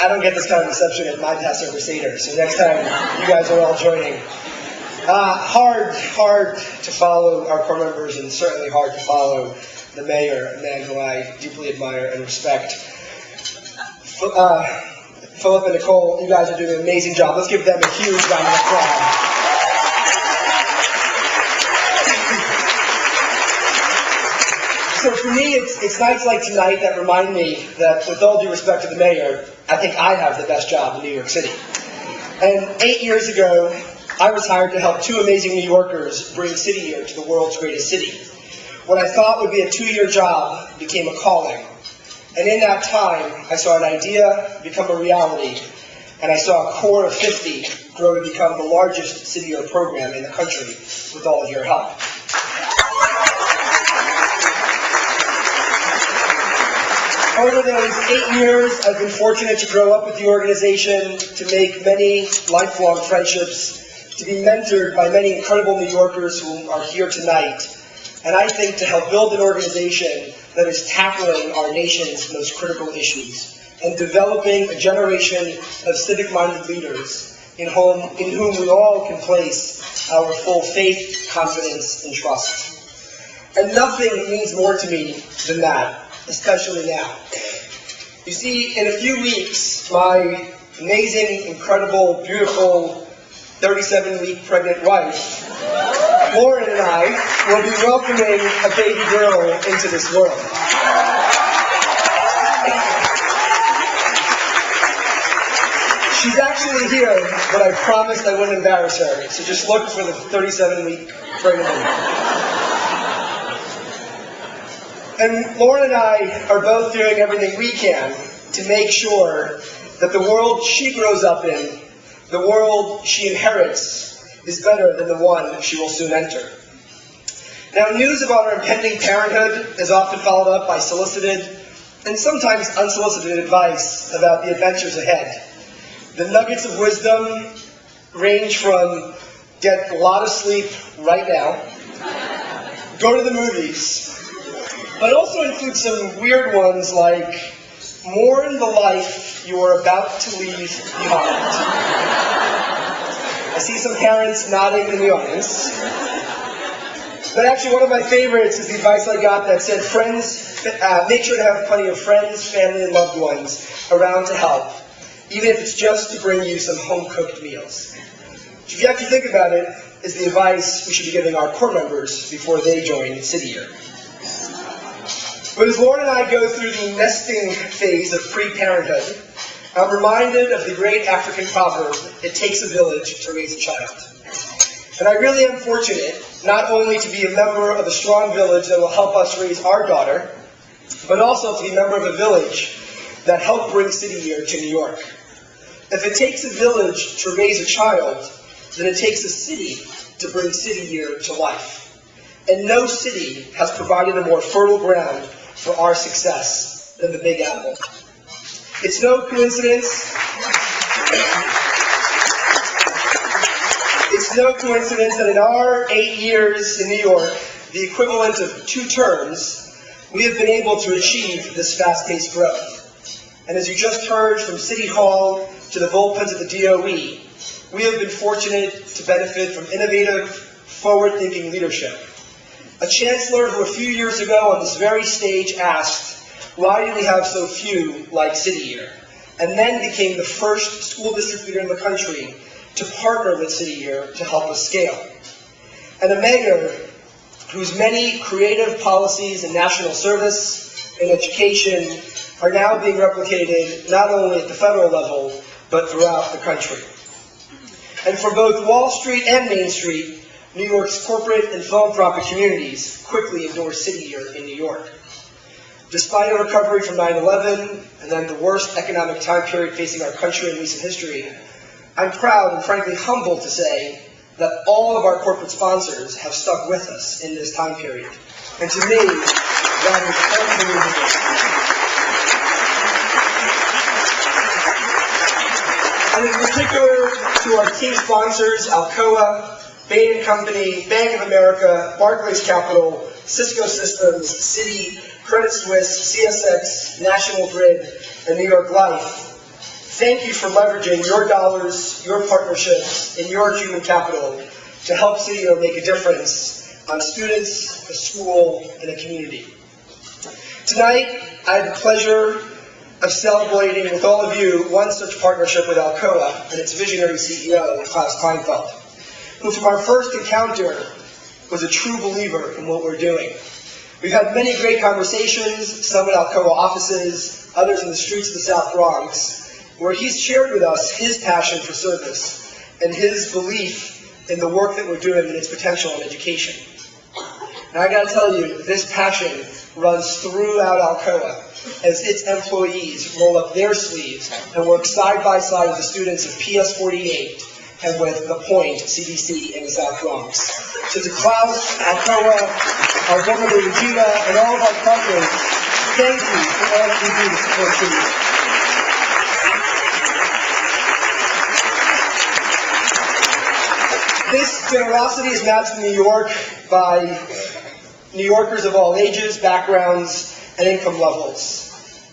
I don't get this kind of reception at my Passover Seder, so next time you guys are all joining. Hard to follow our core members, and certainly hard to follow the mayor, a man who I deeply admire and respect. Philip and Nicole, you guys are doing an amazing job. Let's give them a huge round of applause. So for me, it's nights like tonight that remind me that, with all due respect to the mayor, I think I have the best job in New York City. And 8 years ago, I was hired to help two amazing New Yorkers bring City Year to the world's greatest city. What I thought would be a 2-year job became a calling. And in that time, I saw an idea become a reality, and I saw a core of 50 grow to become the largest City Year program in the country with all of your help. Over those 8 years, I've been fortunate to grow up with the organization, to make many lifelong friendships, to be mentored by many incredible New Yorkers who are here tonight, and I think to help build an organization that is tackling our nation's most critical issues and developing a generation of civic-minded leaders in whom we all can place our full faith, confidence, and trust. And nothing means more to me than that, especially now. You see, in a few weeks, my amazing, incredible, beautiful, 37-week pregnant wife, Lauren, and I will be welcoming a baby girl into this world. She's actually here, but I promised I wouldn't embarrass her, so just look for the 37-week pregnant woman. And Lauren and I are both doing everything we can to make sure that the world she grows up in, the world she inherits, is better than the one she will soon enter. Now, news about our impending parenthood is often followed up by solicited and sometimes unsolicited advice about the adventures ahead. The nuggets of wisdom range from get a lot of sleep right now, go to the movies, but also include some weird ones like mourn the life you are about to leave behind. I see some parents nodding in the audience. But actually, one of my favorites is the advice I got that said, make sure to have plenty of friends, family, and loved ones around to help, even if it's just to bring you some home-cooked meals. Which, if you actually think about it, is the advice we should be giving our core members before they join City Year. But as Lauren and I go through the nesting phase of pre-parenthood, I'm reminded of the great African proverb, it takes a village to raise a child. And I really am fortunate not only to be a member of a strong village that will help us raise our daughter, but also to be a member of a village that helped bring City Year to New York. If it takes a village to raise a child, then it takes a city to bring City Year to life. And no city has provided a more fertile ground for our success than the Big Apple. It's no coincidence. It's no coincidence that in our 8 years in New York, the equivalent of 2 terms, we have been able to achieve this fast-paced growth. And as you just heard from City Hall to the bullpens of the DOE, we have been fortunate to benefit from innovative, forward-thinking leadership. A chancellor who a few years ago on this very stage asked, why do we have so few like City Year? And then became the first school district leader in the country to partner with City Year to help us scale. And a mayor whose many creative policies in national service and education are now being replicated not only at the federal level, but throughout the country. And for both Wall Street and Main Street, New York's corporate and philanthropic communities quickly endorsed City Year in New York. Despite a recovery from 9/11 and then the worst economic time period facing our country in recent history, I'm proud and frankly humbled to say that all of our corporate sponsors have stuck with us in this time period. And to me, that is unbelievable. And in particular, to our key sponsors, Alcoa, Bain & Company, Bank of America, Barclays Capital, Cisco Systems, Citi, Credit Suisse, CSX, National Grid, and New York Life, thank you for leveraging your dollars, your partnerships, and your human capital to help City Year make a difference on students, a school, and a community. Tonight, I have the pleasure of celebrating with all of you one such partnership with Alcoa and its visionary CEO, Klaus Kleinfeld, who from our first encounter was a true believer in what we're doing. We've had many great conversations, some at Alcoa offices, others in the streets of the South Bronx, where he's shared with us his passion for service and his belief in the work that we're doing and its potential in education. And I gotta tell you, this passion runs throughout Alcoa as its employees roll up their sleeves and work side by side with the students of PS48 and with The Point CDC in the South Bronx. So to Klaus, Alcoa, our Governor Regina, and all of our partners, thank you for all that you do to support City Year. This generosity is matched in New York by New Yorkers of all ages, backgrounds, and income levels.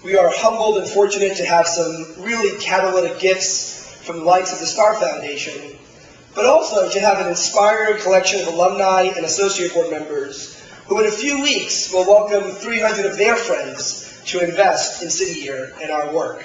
We are humbled and fortunate to have some really catalytic gifts from the likes of the Star Foundation, but also to have an inspiring collection of alumni and associate board members who in a few weeks will welcome 300 of their friends to invest in City Year and our work.